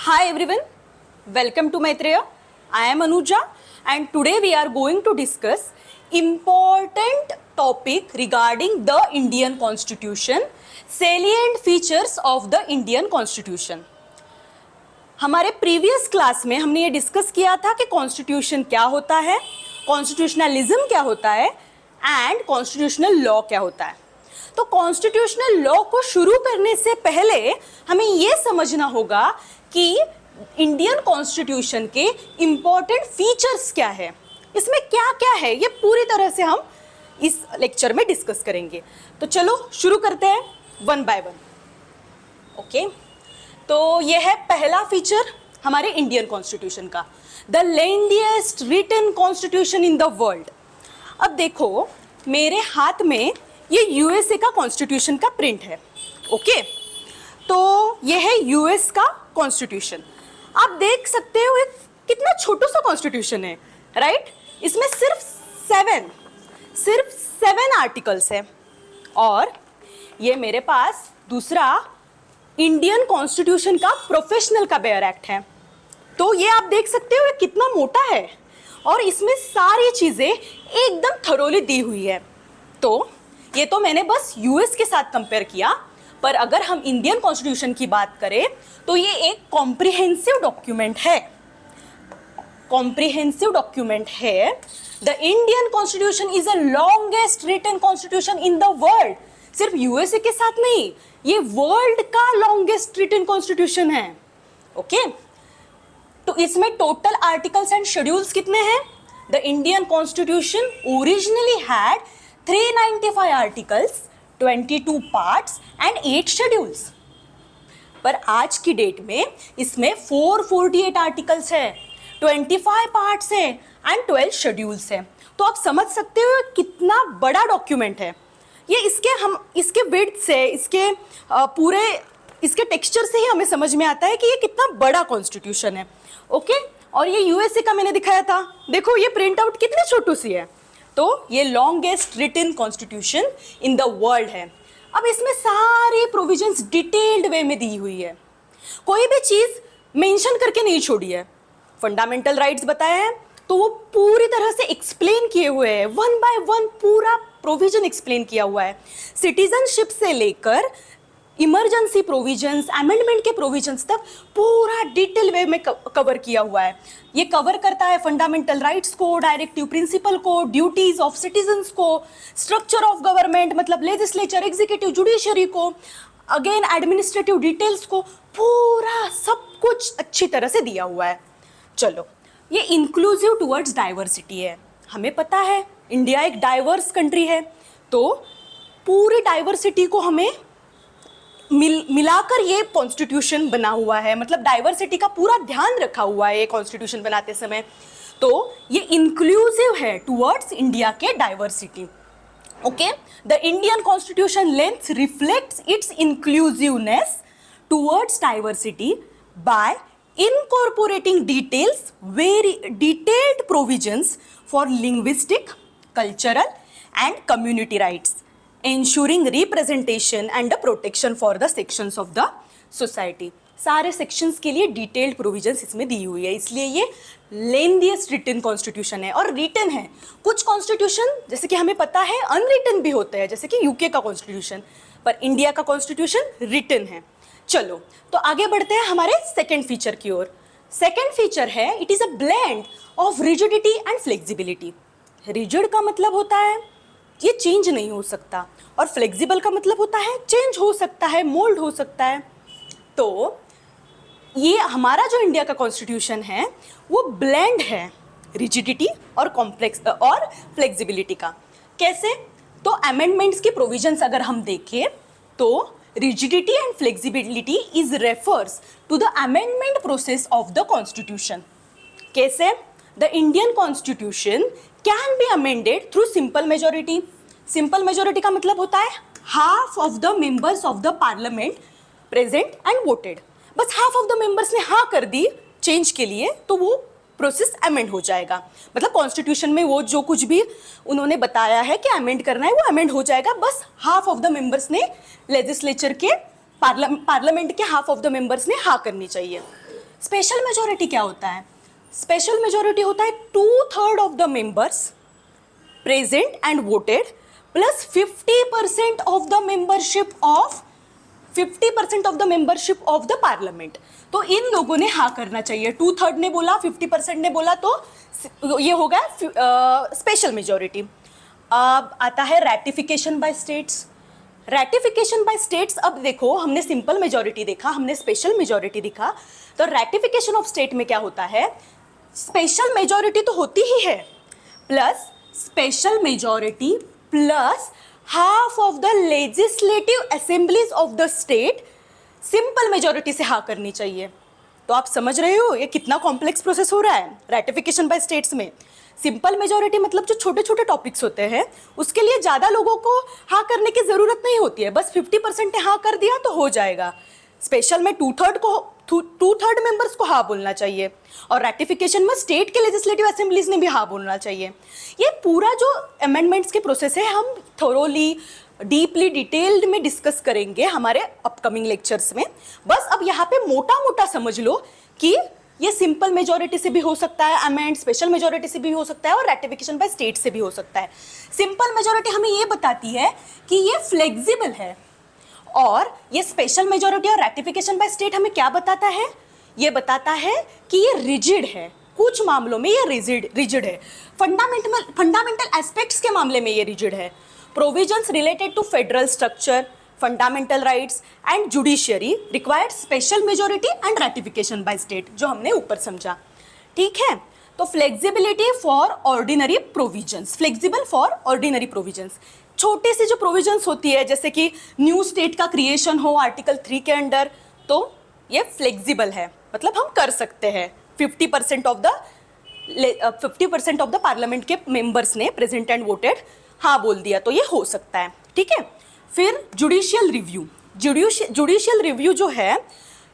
Hi everyone, welcome to Maitreya. I am Anuja and today we are going to discuss important topic regarding the Indian Constitution, salient features of the Indian Constitution. हमारे previous class में हमने ये discuss किया था कि constitution क्या होता है, कॉन्स्टिट्यूशनलिज्म क्या होता है एंड कॉन्स्टिट्यूशनल लॉ क्या होता है. तो कॉन्स्टिट्यूशनल लॉ को शुरू करने से पहले हमें ये समझना होगा कि इंडियन कॉन्स्टिट्यूशन के इम्पॉर्टेंट फीचर्स क्या है, इसमें क्या क्या है, ये पूरी तरह से हम इस लेक्चर में डिस्कस करेंगे. तो चलो शुरू करते हैं वन बाय वन. ओके, तो ये है पहला फीचर हमारे इंडियन कॉन्स्टिट्यूशन का, the lengthiest written constitution in the world. अब देखो मेरे हाथ में ये यूएसए का कॉन्स्टिट्यूशन का प्रिंट है. ओके, तो ये है यूएस का कॉन्स्टिट्यूशन. आप देख सकते हो एक कितना छोटा सा कॉन्स्टिट्यूशन है, राइट? इसमें सिर्फ सेवन आर्टिकल्स है. और ये मेरे पास दूसरा इंडियन कॉन्स्टिट्यूशन का प्रोफेशनल का बेयर एक्ट है. तो ये आप देख सकते हो ये कितना मोटा है और इसमें सारी चीजें एकदम थरोली दी हुई है. तो ये तो मैंने बस यूएस के साथ कंपेयर किया, पर अगर हम इंडियन कॉन्स्टिट्यूशन की बात करें तो ये एक कॉम्प्रिहेंसिव डॉक्यूमेंट है. कॉम्प्रिहेंसिव डॉक्यूमेंट है. The Indian constitution is the longest written constitution in the world. सिर्फ यूएसए के साथ नहीं, ये वर्ल्ड का लॉन्गेस्ट रिटन कॉन्स्टिट्यूशन है. ओके, तो इसमें टोटल आर्टिकल्स एंड शेड्यूल्स कितने हैं? The Indian constitution originally had 395 articles, 22 parts and 8 schedules. पर आज की डेट में इसमें 448 आर्टिकल्स है, 25 पार्ट्स है एंड 12 शेड्यूल्स है. तो आप समझ सकते हो कितना बड़ा डॉक्यूमेंट है ये. इसके विड्थ से, इसके पूरे इसके टेक्सचर से ही हमें समझ में आता है कि ये कितना बड़ा कॉन्स्टिट्यूशन है. ओके, और ये यूएसए का मैंने दिखाया था, देखो ये प्रिंट आउट कितनी छोटी सी है. तो ये longest written constitution in the world है. अब इसमें सारी प्रोविजंस डिटेल्ड वे में दी हुई है, कोई भी चीज मेंशन करके नहीं छोड़ी है. फंडामेंटल राइट्स बताए हैं तो वो पूरी तरह से एक्सप्लेन किए हुए हैं, वन बाय वन पूरा प्रोविजन एक्सप्लेन किया हुआ है. सिटीजनशिप से लेकर इमरजेंसी प्रोविजंस, अमेंडमेंट के प्रोविजंस तक पूरा डिटेल वे में कवर किया हुआ है. ये कवर करता है फंडामेंटल राइट्स को, डायरेक्टिव प्रिंसिपल को, ड्यूटीज ऑफ सिटीजन्स को, स्ट्रक्चर ऑफ गवर्नमेंट मतलब लेजिस्लेचर, एग्जीक्यूटिव, जुडिशरी को, अगेन एडमिनिस्ट्रेटिव डिटेल्स को, पूरा सब कुछ अच्छी तरह से दिया हुआ है. चलो, ये इंक्लूसिव टुवर्ड्स डाइवर्सिटी है. हमें पता है इंडिया एक डाइवर्स कंट्री है, तो पूरी डाइवर्सिटी को हमें मिलाकर ये कॉन्स्टिट्यूशन बना हुआ है. मतलब डाइवर्सिटी का पूरा ध्यान रखा हुआ है ये कॉन्स्टिट्यूशन बनाते समय. तो ये इंक्लूसिव है टुवर्ड्स इंडिया के diversity. Okay, the Indian constitution length reflects its inclusiveness towards diversity by incorporating very detailed provisions for linguistic, cultural and community rights, ensuring representation and the protection for the sections of the society. सारे sections के लिए detailed provisions इसमें दी हुई है, इसलिए ये lengthiest written constitution है. और रिटन है, कुछ कॉन्स्टिट्यूशन जैसे कि हमें पता है अनरिटन भी होते हैं, जैसे कि यूके का कॉन्स्टिट्यूशन, पर इंडिया का कॉन्स्टिट्यूशन रिटन है. चलो, तो आगे बढ़ते हैं हमारे सेकेंड फीचर की ओर. सेकेंड फीचर है it is a blend of rigidity and flexibility. Rigid का मतलब होता है ये चेंज नहीं हो सकता, और फ्लेक्सिबल का मतलब होता है चेंज हो सकता है, मोल्ड हो सकता है. तो ये हमारा जो इंडिया का कॉन्स्टिट्यूशन है वो ब्लेंड है रिजिडिटी और कॉम्प्लेक्स और फ्लेक्सिबिलिटी का. कैसे? तो अमेंडमेंट्स की प्रोविजंस अगर हम देखें तो rigidity and flexibility is refers to the amendment process of the constitution. कैसे? The Indian constitution can be amended through simple majority. Simple majority का मतलब होता है half of the members of the parliament present and voted. बस half of the members ने हाँ कर दी change के लिए तो वो प्रोसेस अमेंड हो जाएगा. मतलब कॉन्स्टिट्यूशन में वो जो कुछ भी उन्होंने बताया है कि अमेंड करना है वो अमेंड हो जाएगा. बस हाफ ऑफ द मेंबर्स ने लेजिस्लेचर के पार्लियामेंट के हाफ ऑफ द मेंबर्स ने हाँ करनी चाहिए. स्पेशल मेजोरिटी क्या होता है? स्पेशल मेजोरिटी होता है 2/3 of the members present and voted plus 50% of the membership of 50% of the membership of the parliament. तो इन लोगों ने हाँ करना चाहिए। 2/3 ने बोला, 50% ने बोला, तो ये होगा स्पेशल मेजोरिटी। अब आता है ratification bye states. Ratification bye states, अब देखो हमने सिंपल मेजोरिटी देखा, हमने स्पेशल मेजोरिटी देखा, तो रैटिफिकेशन ऑफ स्टेट में क्या होता है? स्पेशल मेजोरिटी तो होती ही है, plus special majority plus half of the legislative assemblies of the state simple majority से हाँ करनी चाहिए। तो आप समझ रहे हो ये कितना कॉम्प्लेक्स प्रोसेस हो रहा है रैटिफिकेशन बाय स्टेट्स में। सिंपल मेजोरिटी मतलब जो छोटे छोटे टॉपिक्स होते हैं उसके लिए ज़्यादा लोगों को हाँ करने की ज़रूरत नहीं होती है, बस 50% ने हाँ कर दिया तो हो जाएगा। स्पेशल में 2/3 मेंबर्स को हाँ बोलना चाहिए, और रैटिफिकेशन में स्टेट के लेजिस्लेटिव असेंबलीज ने भी हाँ बोलना चाहिए। ये पूरा जो अमेंडमेंट्स के प्रोसेस है हम थोरोली डीपली डिटेल्ड में डिस्कस करेंगे हमारे अपकमिंग लेक्चर्स में। बस अब यहाँ पे मोटा मोटा समझ लो कि ये सिंपल मेजोरिटी से भी हो सकता है अमेंड, स्पेशल मेजोरिटी से भी हो सकता है, और रैटिफिकेशन बाय स्टेट से भी हो सकता है। सिंपल मेजोरिटी हमें ये बताती है कि ये फ्लेक्सिबल है, और ये स्पेशल मेजोरिटी और रैटिफिकेशन बाय स्टेट हमें क्या बताता है? ये बताता है कि ये रिजिड है, कुछ मामलों में ये रिजिड है, फंडामेंटल एस्पेक्ट्स के मामले में ये रिजिड है। Provisions related to federal structure, fundamental rights and judiciary required special majority and ratification by state, जो हमने ऊपर समझा। ठीक है, तो flexibility for ordinary provisions, flexible for ordinary provisions, छोटी सी जो प्रोविजंस होती है जैसे कि न्यू स्टेट का क्रिएशन हो आर्टिकल 3 के अंडर, तो ये फ्लेक्सिबल है, मतलब हम कर सकते हैं। 50% ऑफ द पार्लियामेंट के मेंबर्स ने प्रेजेंट एंड वोटेड हाँ बोल दिया तो ये हो सकता है। ठीक है, फिर जुडिशियल रिव्यू। जुडिशियल रिव्यू जो है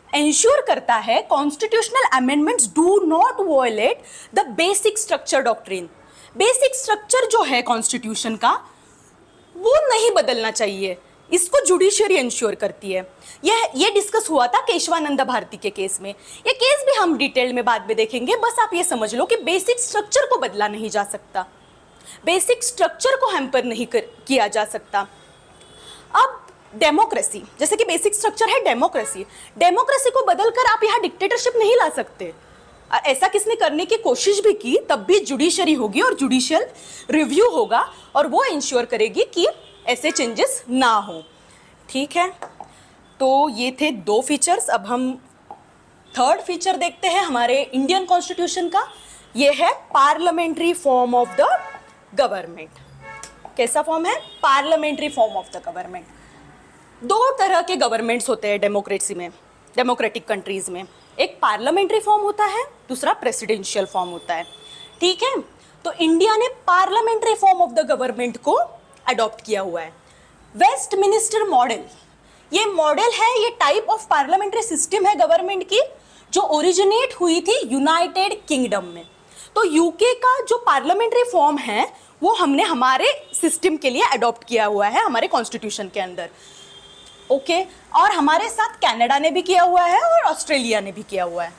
इंश्योर करता है constitutional amendments do not violate the basic structure doctrine. Basic structure जो है कॉन्स्टिट्यूशन का वो नहीं बदलना चाहिए, इसको जुडिशियरी इंश्योर करती है। ये डिस्कस हुआ था केशवानंद भारती के केस में। ये केस भी हम डिटेल में बाद में देखेंगे, बस आप ये समझ लो कि बेसिक स्ट्रक्चर को बदला नहीं जा सकता, बेसिक स्ट्रक्चर को हैम्पर नहीं किया जा सकता। अब डेमोक्रेसी, जैसे कि बेसिक स्ट्रक्चर है डेमोक्रेसी, डेमोक्रेसी को बदलकर आप यहाँ डिक्टेटरशिप नहीं ला सकते। ऐसा किसने करने की कोशिश भी की तब भी जुडिशरी होगी और जुडिशियल रिव्यू होगा, और वो इंश्योर करेगी कि ऐसे चेंजेस ना हो। ठीक है, तो ये थे 2 फीचर्स। अब हम 3rd फीचर देखते हैं हमारे इंडियन कॉन्स्टिट्यूशन का। ये है parliamentary form of the government. कैसा फॉर्म है? Parliamentary form of the government. 2 तरह के गवर्नमेंट्स होते हैं डेमोक्रेसी में, डेमोक्रेटिक कंट्रीज में। एक पार्लियामेंट्री फॉर्म होता है, दूसरा प्रेसिडेंशियल फॉर्म होता है। ठीक है, तो इंडिया ने parliamentary form of the government को अडॉप्ट किया हुआ है। वेस्टमिनिस्टर मॉडल, ये मॉडल है, ये टाइप ऑफ पार्लियामेंट्री सिस्टम है गवर्नमेंट की जो ओरिजिनेट हुई थी यूनाइटेड किंगडम में। तो यूके का जो पार्लियामेंट्री फॉर्म है वो हमने हमारे सिस्टम के लिए अडॉप्ट किया हुआ है हमारे कॉन्स्टिट्यूशन के अंदर। ओके, और हमारे साथ कनाडा ने भी किया हुआ है और ऑस्ट्रेलिया ने भी किया हुआ है।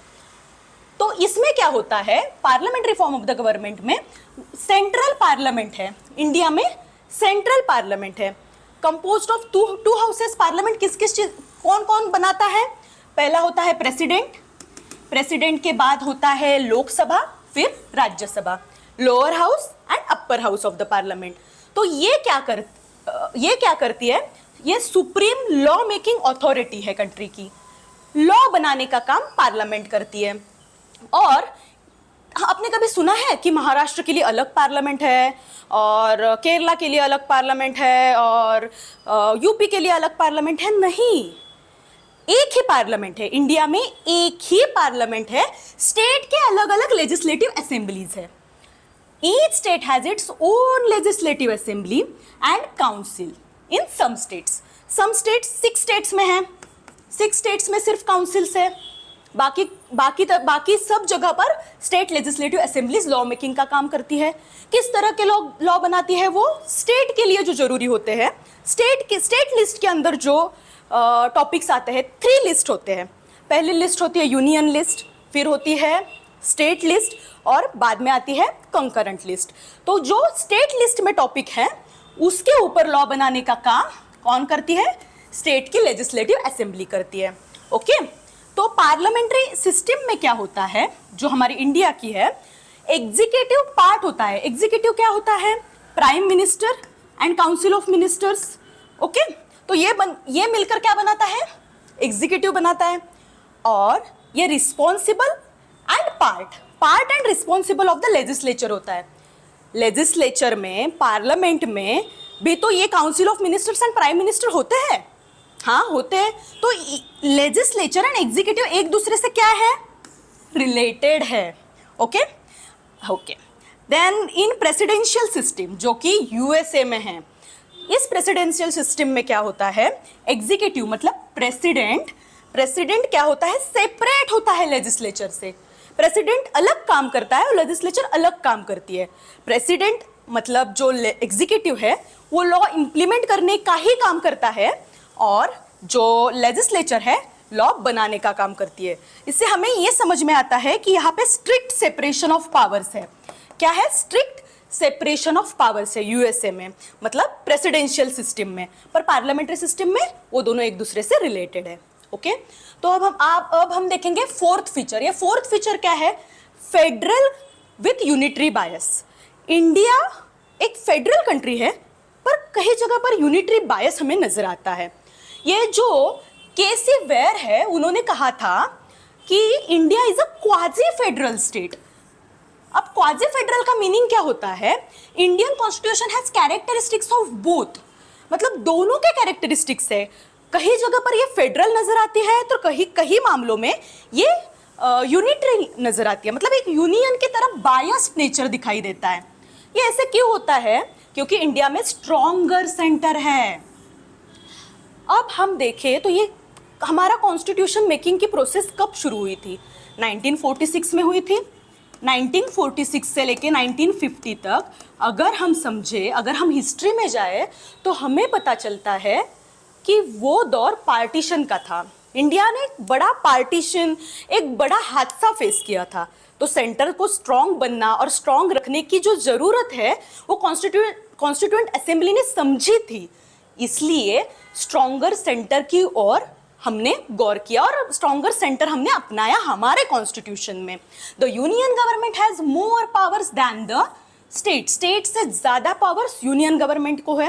तो इसमें क्या होता है, parliamentary form of the government में सेंट्रल पार्लियामेंट है, इंडिया में सेंट्रल पार्लियामेंट है, composed of to houses. Parliament किस किस चीज कौन कौन बनाता है? पहला होता है प्रेसिडेंट, प्रेसिडेंट के बाद होता है लोकसभा, फिर Rajya Sabha, lower house and upper house of the parliament. तो ये क्या करती है? ये सुप्रीम लॉ मेकिंग अथॉरिटी है कंट्री की, लॉ बनाने का काम पार्लियामेंट करती है। और आपने कभी सुना है कि महाराष्ट्र के लिए अलग पार्लियामेंट है और केरला के लिए अलग पार्लियामेंट है और यूपी के लिए अलग पार्लियामेंट है? नहीं, एक ही पार्लियामेंट है, इंडिया में एक ही पार्लियामेंट है, स्टेट के अलग अलग लेजिस्लेटिव असेंबलीज है। Each state has its own legislative assembly and council in some states. 6 states में है, 6 स्टेट्स में सिर्फ काउंसिल्स है, बाकी सब जगह पर state legislative assemblies law making का काम करती है। किस तरह के लॉ बनाती है? वो स्टेट के लिए जो जरूरी होते हैं, स्टेट लिस्ट के अंदर जो टॉपिक्स आते हैं, 3 लिस्ट होते हैं। पहली लिस्ट होती है यूनियन लिस्ट, फिर होती है स्टेट लिस्ट और बाद में आती है कंकरेंट लिस्ट। तो जो स्टेट लिस्ट में टॉपिक है उसके ऊपर लॉ बनाने का काम कौन करती है? स्टेट की लेजिस्लेटिव असेंबली करती है। ओके, तो पार्लियामेंट्री सिस्टम में क्या होता है, जो हमारी इंडिया की है, एग्जीक्यूटिव पार्ट होता है। एग्जीक्यूटिव क्या होता है? Prime minister and council of ministers. Okay, तो ये मिलकर क्या बनाता है? एग्जीक्यूटिव बनाता है। और ये responsible and part and responsible of the legislature होता है। लेजिस्लेचर में, पार्लियामेंट में भी तो ये council of ministers and prime minister होते हैं। हाँ, होते हैं। तो लेजिस्लेचर एंड एग्जीक्यूटिव एक दूसरे से क्या है? रिलेटेड है। Okay okay, then in presidential system, जो कि यूएसए में है, इस प्रेसिडेंशियल सिस्टम में क्या होता है? एग्जीक्यूटिव मतलब प्रेसिडेंट क्या होता है? सेपरेट होता है लेजिस्लेचर से। प्रेसिडेंट अलग काम करता है और लेजिस्लेचर अलग काम करती है। प्रेसिडेंट मतलब जो एग्जीक्यूटिव है वो लॉ इंप्लीमेंट करने का ही काम करता है और जो लेजिस्लेचर है लॉ बनाने का काम करती है। इससे हमें ये समझ में आता है कि यहाँ पे स्ट्रिक्ट सेपरेशन ऑफ पावर्स है। क्या है? स्ट्रिक्ट सेपरेशन ऑफ पावर्स है यूएसए में, मतलब प्रेसिडेंशियल सिस्टम में। पर पार्लियामेंट्री सिस्टम में वो दोनों एक दूसरे से रिलेटेड है। ओके, तो अब हम देखेंगे फोर्थ फीचर। ये फोर्थ फीचर क्या है? Federal with unitary bias. India एक फेडरल कंट्री है पर कई जगह पर यूनिटरी बायस हमें नजर आता है। ये जो केसी वेयर है, उन्होंने कहा था कि India is a quasi federal state. अब क्वाजी फेडरल का मीनिंग क्या होता है? Indian constitution has characteristics of both, मतलब दोनों के कैरेक्टरिस्टिक्स है। कई जगह पर ये फेडरल नजर आती है तो कई मामलों में ये यूनिटरी नजर आती है, मतलब एक यूनियन की तरफ बायस्ड नेचर दिखाई देता है। ये ऐसे क्यों होता है? क्योंकि इंडिया में स्ट्रॉन्गर सेंटर है। अब हम देखें तो ये हमारा कॉन्स्टिट्यूशन मेकिंग की प्रोसेस कब शुरू हुई थी? 1946 में हुई थी। 1946 से लेके 1950 तक अगर हम समझे, अगर हम हिस्ट्री में जाए तो हमें पता चलता है कि वो दौर पार्टीशन का था। इंडिया ने एक बड़ा पार्टीशन, एक बड़ा हादसा फेस किया था। तो सेंटर को स्ट्रांग बनना और स्ट्रांग रखने की जो ज़रूरत है वो कॉन्स्टिट्यूएंट असेंबली ने समझी थी। इसलिए स्ट्रॉन्गर सेंटर की ओर हमने गौर किया और स्ट्रॉन्गर सेंटर हमने अपनाया हमारे कॉन्स्टिट्यूशन में। The union government has more powers than the state से ज़्यादा पावर्स यूनियन गवर्नमेंट को है।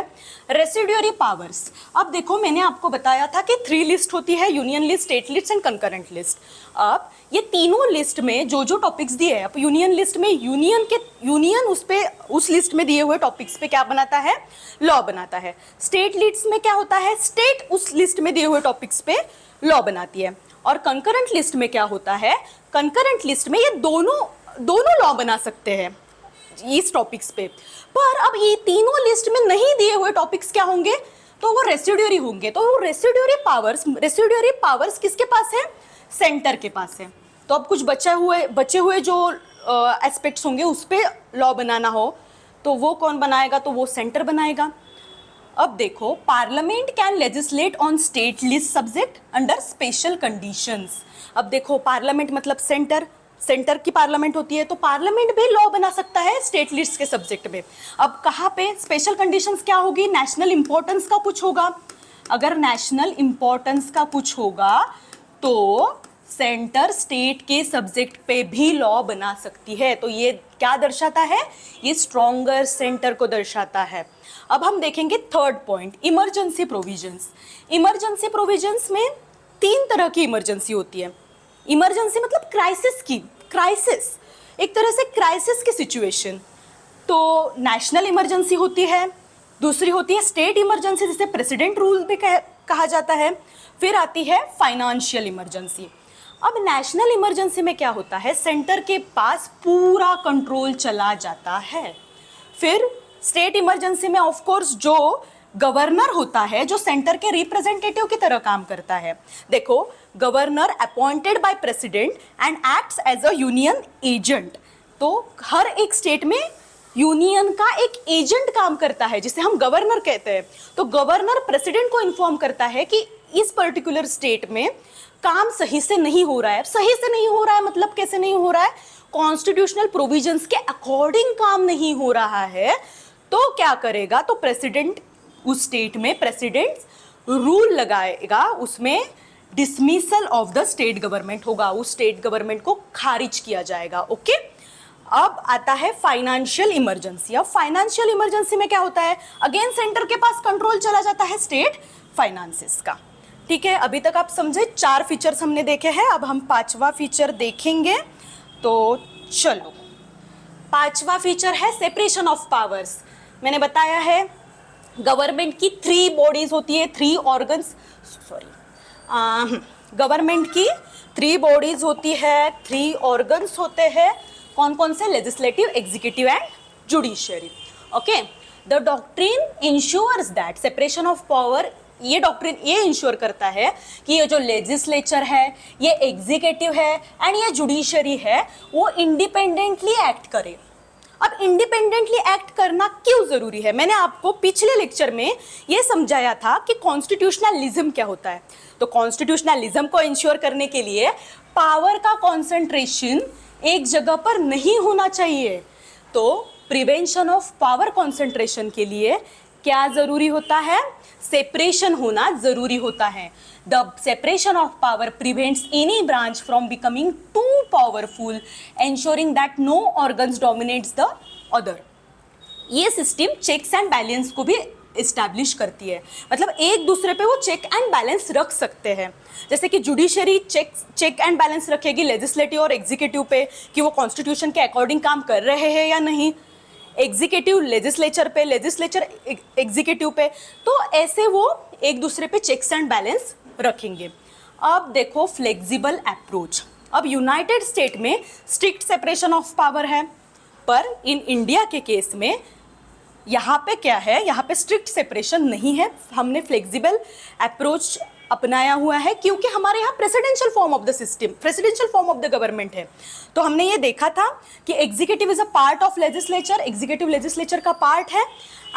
रेसिड्यूरी पावर्स, अब देखो मैंने आपको बताया था कि 3 लिस्ट होती है, union list, state list and concurrent list. अब ये तीनों लिस्ट में जो जो टॉपिक्स दिए हैं, अब यूनियन लिस्ट में यूनियन उस लिस्ट में दिए हुए टॉपिक्स पे क्या बनाता है? लॉ बनाता है। स्टेट लिस्ट में क्या होता है? स्टेट उस लिस्ट में दिए हुए टॉपिक्स पे लॉ बनाती है। और कंकरेंट लिस्ट में क्या होता है? कंकरेंट लिस्ट में ये दोनों लॉ बना सकते हैं इस टॉपिक्स पे। पर अब ये तीनों लिस्ट में नहीं दिए हुए टॉपिक्स क्या होंगे? तो वो रेसिड्यूरी होंगे। तो वो रेसिड्यूरी पावर्स किसके पास है? सेंटर के पास है। तो अब कुछ बचे हुए जो एस्पेक्ट्स होंगे उस पे लॉ बनाना हो तो वो कौन बनाएगा? तो वो सेंटर बनाएगा। अब देखो, parliament can legislate on state list subject under special conditions. अब देखो, पार्लियामेंट मतलब सेंटर की पार्लियामेंट होती है, तो पार्लियामेंट भी लॉ बना सकता है स्टेट लिस्ट के सब्जेक्ट में। अब कहाँ पे स्पेशल कंडीशंस क्या होगी? नेशनल इंपॉर्टेंस का कुछ होगा। अगर नेशनल इंपॉर्टेंस का कुछ होगा तो सेंटर स्टेट के सब्जेक्ट पे भी लॉ बना सकती है। तो ये क्या दर्शाता है? ये स्ट्रॉन्गर सेंटर को दर्शाता है। अब हम देखेंगे third point, emergency provisions. Emergency provisions में 3 तरह की इमरजेंसी होती है। इमरजेंसी मतलब क्राइसिस, एक तरह से क्राइसिस की सिचुएशन। तो नेशनल इमरजेंसी होती है, दूसरी होती है स्टेट इमरजेंसी जिसे प्रेसिडेंट रूल भी कहा जाता है, फिर आती है फाइनेंशियल इमरजेंसी। अब नेशनल इमरजेंसी में क्या होता है? सेंटर के पास पूरा कंट्रोल चला जाता है। फिर स्टेट इमरजेंसी में ऑफ कोर्स जो गवर्नर होता है, जो सेंटर के रिप्रेजेंटेटिव की तरह काम करता है। देखो, governor appointed by president and acts as a union agent. तो हर एक स्टेट में यूनियन का एक एजेंट काम करता है जिसे हम गवर्नर कहते हैं। तो गवर्नर प्रेसिडेंट को इन्फॉर्म करता है कि इस पर्टिकुलर स्टेट में काम सही से नहीं हो रहा है, सही से नहीं हो रहा है मतलब कैसे नहीं हो रहा है, कॉन्स्टिट्यूशनल प्रोविजंस के अकॉर्डिंग काम नहीं हो रहा है, तो क्या करेगा, तो प्रेसिडेंट उस स्टेट में प्रेसिडेंट रूल लगाएगा, उसमें dismissal of the state government होगा, उस स्टेट गवर्नमेंट को खारिज किया जाएगा। ओके, अब आता है फाइनेंशियल इमरजेंसी। अब फाइनेंशियल इमरजेंसी में क्या होता है, अगेन सेंटर के पास कंट्रोल चला जाता है स्टेट फाइनेंसेस का। ठीक है, अभी तक आप समझे, 4 फीचर्स हमने देखे हैं, अब हम 5वां फीचर देखेंगे। तो चलो, 5वां फीचर है सेपरेशन ऑफ पावर्स। मैंने बताया है गवर्नमेंट की 3 बॉडीज होती है, 3 ऑर्गन्स, गवर्नमेंट की 3 बॉडीज होती है, 3 ऑर्गन्स होते हैं, कौन कौन से, legislative, executive and judiciary. Okay, the doctrine ensures that separation of power, ये डॉक्ट्रिन ये इंश्योर करता है कि ये जो लेजिस्लेचर है, ये एग्जीक्यूटिव है एंड ये जुडिशरी है, वो इंडिपेंडेंटली एक्ट करे। अब इंडिपेंडेंटली एक्ट करना क्यों जरूरी है, मैंने आपको पिछले लेक्चर में ये समझाया था कि कॉन्स्टिट्यूशनलिज्म क्या होता है। तो कॉन्स्टिट्यूशनलिज्म को इंश्योर करने के लिए पावर का कॉन्सेंट्रेशन एक जगह पर नहीं होना चाहिए। तो प्रिवेंशन ऑफ पावर कॉन्सेंट्रेशन के लिए क्या जरूरी होता है, सेपरेशन होना जरूरी होता है। The separation of power prevents any branch from becoming too powerful, ensuring that no organs dominates the other। ये सिस्टम चेक्स एंड बैलेंस को भी इस्टेब्लिश करती है, मतलब एक दूसरे पे वो चेक एंड बैलेंस रख सकते हैं। जैसे कि जुडिशरी चेक एंड बैलेंस रखेगी लेजिस्लेटिव और एग्जीक्यूटिव पे कि वो कॉन्स्टिट्यूशन के अकॉर्डिंग काम कर रहे हैं या नहीं, एग्जीक्यूटिव लेजिस्लेचर पे, लेजिस्लेचर एग्जीक्यूटिव पे, तो ऐसे वो एक दूसरे पे चेक्स एंड बैलेंस रखेंगे। अब देखो फ्लेक्सिबल अप्रोच। अब यूनाइटेड स्टेट में स्ट्रिक्ट सेपरेशन ऑफ पावर है, पर इन इंडिया के केस में यहाँ पे क्या है, यहाँ पे स्ट्रिक्ट सेपरेशन नहीं है, हमने फ्लेक्सिबल अप्रोच अपनाया हुआ है क्योंकि हमारे यहाँ presidential form of the system, presidential form of the government है। तो हमने ये देखा था कि executive is a part of legislature, executive legislature का पार्ट है,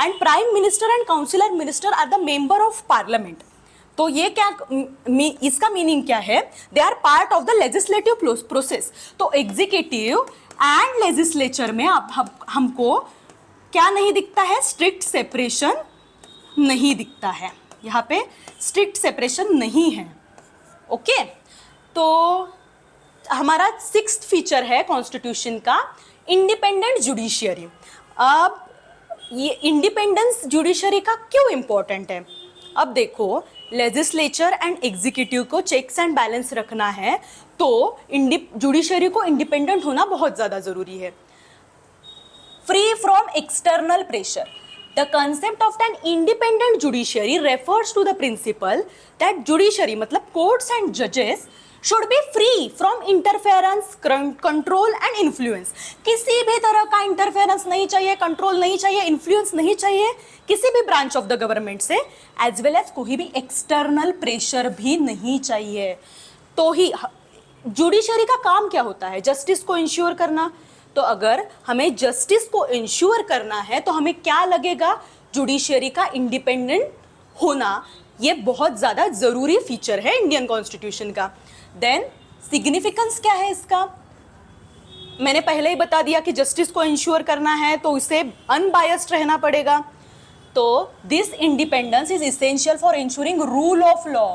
and prime minister and councillor minister are the member of parliament. तो ये क्या, इसका मीनिंग क्या है, they are part of the legislative process. तो एग्जीक्यूटिव एंड लेजिस्लेचर में हमको क्या नहीं दिखता है, स्ट्रिक्ट सेपरेशन नहीं दिखता है, यहाँ पे स्ट्रिक्ट सेपरेशन नहीं है। ओके, तो हमारा 6th फीचर है कॉन्स्टिट्यूशन का, इंडिपेंडेंट जुडिशियरी। अब ये इंडिपेंडेंस जुडिशरी का क्यों इंपॉर्टेंट है, अब देखो लेजिस्लेचर एंड एग्जीक्यूटिव को चेक्स एंड बैलेंस रखना है, तो जुडिशरी को इंडिपेंडेंट होना बहुत ज़्यादा ज़रूरी है। Free from external pressure, the concept of an independent judiciary refers to the principle that judiciary मतलब कोर्ट्स एंड जजेस should be free from interference, control and influence। किसी भी तरह का इंटरफेरेंस नहीं चाहिए, कंट्रोल नहीं चाहिए, इन्फ्लुएंस नहीं चाहिए किसी भी ब्रांच ऑफ द गवर्नमेंट से, एज वेल एज कोई भी एक्सटर्नल प्रेशर भी नहीं चाहिए। तो ही जुडिशरी का काम क्या होता है, जस्टिस को इंश्योर करना। तो अगर हमें जस्टिस को इंश्योर करना है तो हमें क्या लगेगा, जुडिशरी का इंडिपेंडेंट होना, ये बहुत ज़्यादा ज़रूरी फीचर है इंडियन कॉन्स्टिट्यूशन का। देन सिग्निफिकेंस क्या है इसका, मैंने पहले ही बता दिया कि जस्टिस को इंश्योर करना है तो उसे अनबायस्ड रहना पड़ेगा। तो this independence is essential for ensuring rule of law.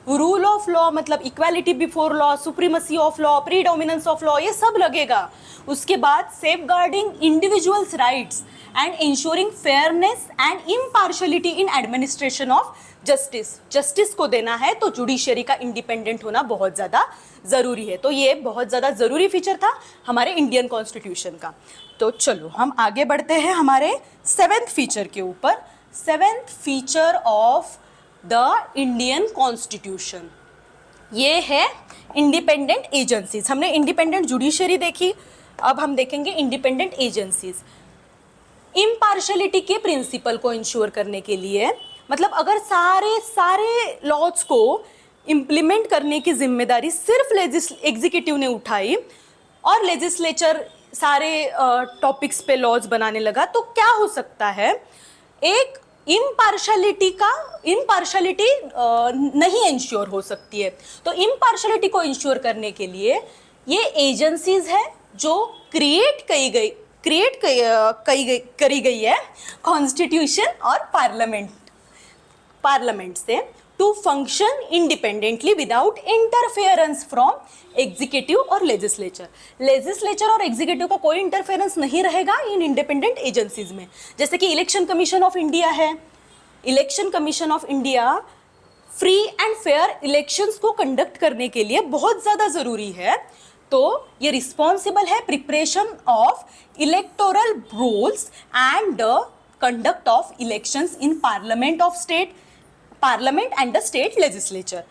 Rule of law मतलब equality before law, supremacy of law, predominance of law, ये सब लगेगा। उसके बाद safeguarding individuals rights and ensuring fairness and impartiality in administration of justice. Justice को देना है तो जुडिशरी का इंडिपेंडेंट होना बहुत ज़्यादा ज़रूरी है। तो ये बहुत ज़्यादा ज़रूरी फीचर था हमारे इंडियन कॉन्स्टिट्यूशन का। तो चलो हम आगे बढ़ते हैं हमारे 7th फीचर के ऊपर। 7th feature of the Indian constitution ये है इंडिपेंडेंट एजेंसीज। हमने इंडिपेंडेंट जुडिशरी देखी, अब हम देखेंगे इंडिपेंडेंट एजेंसीज। इम्पार्शलिटी के प्रिंसिपल को इंश्योर करने के लिए, मतलब अगर सारे लॉज को इम्प्लीमेंट करने की जिम्मेदारी सिर्फ एग्जीक्यूटिव ने उठाई और लेजिस्लेचर सारे टॉपिक्स पे लॉज बनाने लगा, तो क्या हो सकता है, एक इम्पार्शलिटी नहीं इंश्योर हो सकती है। तो इम्पार्शलिटी को इंश्योर करने के लिए ये एजेंसीज है जो करी गई है कॉन्स्टिट्यूशन और पार्लियामेंट से to function independently without interference from executive और लेजिस्लेचर और एग्जीक्यूटिव का कोई इंटरफेरेंस नहीं रहेगा इन इंडिपेंडेंट एजेंसीज में। जैसे कि इलेक्शन कमीशन ऑफ इंडिया है, election commission of India free and fair elections को कंडक्ट करने के लिए बहुत ज़्यादा ज़रूरी है। तो ये रिस्पॉन्सिबल है preparation of electoral rolls and the conduct of elections in parliament and the state legislature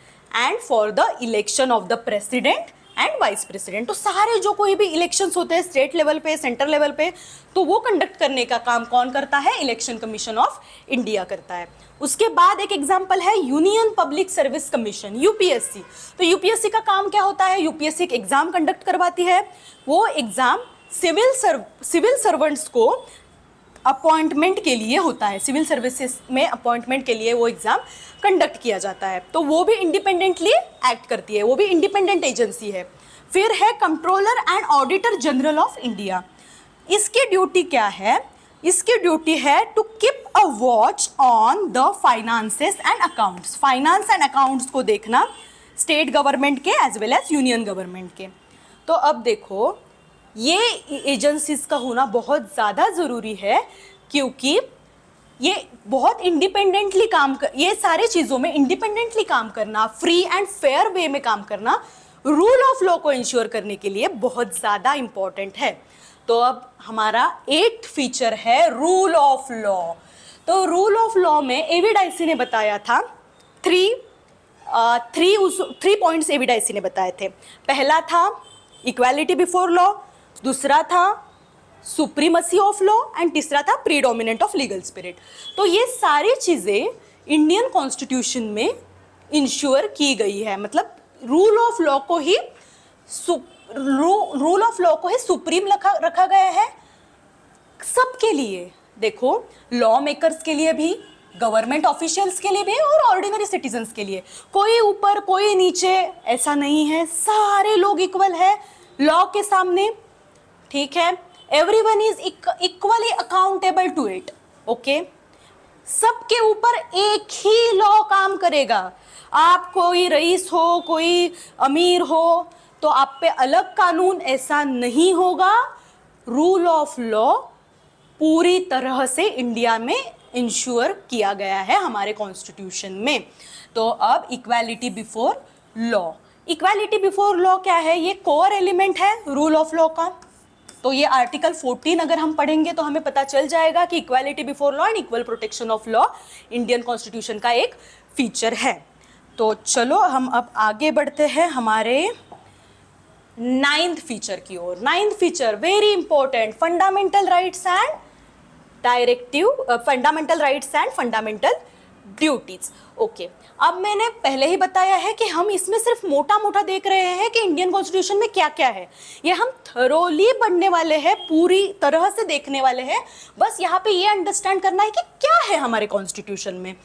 and for the election of the president and vice president। तो सारे जो कोई भी इलेक्शंस होते हैं स्टेट लेवल पे, सेंटर लेवल पे, तो वो कंडक्ट करने का काम कौन करता है? इलेक्शन कमीशन ऑफ इंडिया करता है। उसके बाद एक एग्जांपल है union public service commission, UPSC. तो यूपीएससी का काम क्या होता है? यूपीएससी एक एग्जाम कंडक्ट करवाती है। वो एग्जाम सिविल सर्वेंट्स को अपॉइंटमेंट के लिए होता है, सिविल सर्विसेज में अपॉइंटमेंट के लिए वो एग्ज़ाम कंडक्ट किया जाता है। तो वो भी इंडिपेंडेंटली एक्ट करती है, वो भी इंडिपेंडेंट एजेंसी है। फिर है controller and auditor general of India. इसकी ड्यूटी क्या है? इसकी ड्यूटी है to keep a watch on the finances and accounts. Finance and accounts को देखना स्टेट गवर्नमेंट के as well as union government के। तो अब देखो ये एजेंसीज का होना बहुत ज़्यादा ज़रूरी है क्योंकि ये बहुत इंडिपेंडेंटली ये सारे चीज़ों में इंडिपेंडेंटली काम करना, फ्री एंड फेयर वे में काम करना, रूल ऑफ लॉ को इंश्योर करने के लिए बहुत ज़्यादा इम्पॉर्टेंट है। तो अब हमारा 8th फीचर है रूल ऑफ लॉ। तो रूल ऑफ लॉ में एवी डाइसी ने बताया था थ्री पॉइंट्स एवी डाइसी ने बताए थे। पहला था इक्वालिटी बिफोर लॉ, दूसरा था सुप्रीमसी ऑफ लॉ एंड तीसरा था प्रीडोमिनेंट ऑफ लीगल स्पिरिट। तो ये सारी चीज़ें इंडियन कॉन्स्टिट्यूशन में इंश्योर की गई है। मतलब रूल ऑफ लॉ को ही सुप्रीम रखा गया है सबके लिए। देखो लॉ मेकर्स के लिए भी, गवर्नमेंट ऑफिशियल्स के लिए भी और ऑर्डिनरी सिटीजन्स के लिए। कोई ऊपर कोई नीचे ऐसा नहीं है, सारे लोग इक्वल है लॉ के सामने। ठीक है, everyone is equally accountable to it. Okay, सबके ऊपर एक ही लॉ काम करेगा। आप कोई रईस हो, कोई अमीर हो, तो आप पे अलग कानून ऐसा नहीं होगा। रूल ऑफ लॉ पूरी तरह से इंडिया में इंश्योर किया गया है हमारे कॉन्स्टिट्यूशन में। तो अब equality before law, equality before law क्या है? ये कोर एलिमेंट है रूल ऑफ लॉ का। तो ये आर्टिकल 14 अगर हम पढ़ेंगे तो हमें पता चल जाएगा कि equality before law and equal protection of law Indian constitution का एक फीचर है। तो चलो हम अब आगे बढ़ते हैं हमारे 9th फीचर की ओर। 9th feature very important, fundamental rights and fundamental duties. Okay, अब मैंने पहले ही बताया है कि हम इसमें सिर्फ मोटा मोटा देख रहे हैं कि इंडियन कॉन्स्टिट्यूशन में क्या क्या है। ये हम थरोली पढ़ने वाले हैं, पूरी तरह से देखने वाले हैं। बस यहाँ पे ये अंडरस्टैंड करना है कि क्या है हमारे कॉन्स्टिट्यूशन में।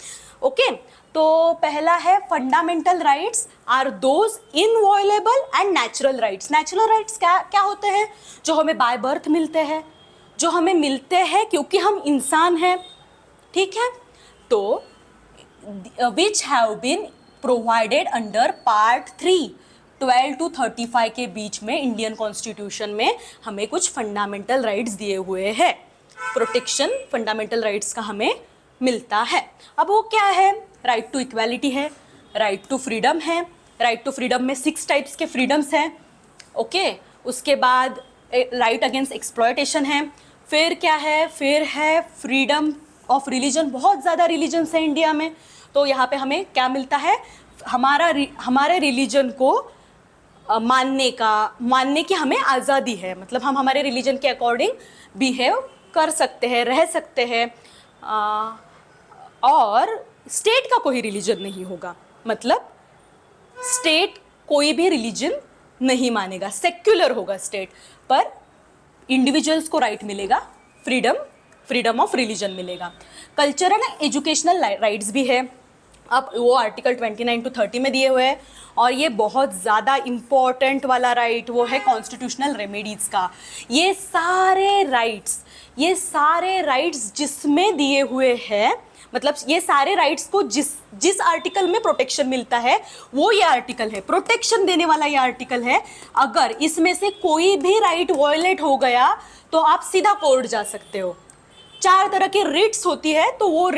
ओके, तो पहला है fundamental rights are those inviolable and natural rights. Natural rights क्या क्या होते हैं? जो हमें बाय बर्थ मिलते हैं, जो हमें मिलते हैं क्योंकि हम इंसान हैं। ठीक है, तो which have been provided under part 3 12 to 35 के बीच में इंडियन कॉन्स्टिट्यूशन में हमें कुछ फंडामेंटल राइट्स दिए हुए हैं। प्रोटेक्शन फंडामेंटल राइट्स का हमें मिलता है। अब वो क्या है? राइट टू इक्वालिटी है, राइट टू फ्रीडम है। राइट टू फ्रीडम में 6 टाइप्स के फ्रीडम्स हैं। ओके, उसके बाद राइट अगेंस्ट एक्सप्लॉयटेशन है। फिर क्या है? फिर है फ्रीडम ऑफ रिलीजन। बहुत ज़्यादा रिलीजन्स हैं इंडिया में, तो यहाँ पे हमें क्या मिलता है? हमारे रिलीजन को मानने की हमें आज़ादी है। मतलब हम हमारे रिलीजन के अकॉर्डिंग बिहेव कर सकते हैं, रह सकते हैं, और स्टेट का कोई रिलीजन नहीं होगा। मतलब स्टेट कोई भी रिलीजन नहीं मानेगा, सेक्युलर होगा स्टेट, पर इंडिविजुअल्स को राइट मिलेगा फ्रीडम फ्रीडम ऑफ रिलीजन मिलेगा। कल्चरल एंड एजुकेशनल राइट्स भी है, अब वो आर्टिकल 29 to 30 में दिए हुए हैं। और ये बहुत ज़्यादा इम्पॉर्टेंट वाला राइट वो है कॉन्स्टिट्यूशनल रेमेडीज़ का। ये सारे राइट्स जिसमें दिए हुए हैं, मतलब ये सारे राइट्स को जिस आर्टिकल में प्रोटेक्शन मिलता है वो ये आर्टिकल है, प्रोटेक्शन देने वाला ये आर्टिकल है। अगर इसमें से कोई भी राइट वायलेट हो गया तो आप सीधा कोर्ट जा सकते हो। 4 तरह की रिट्स होती है, तो वो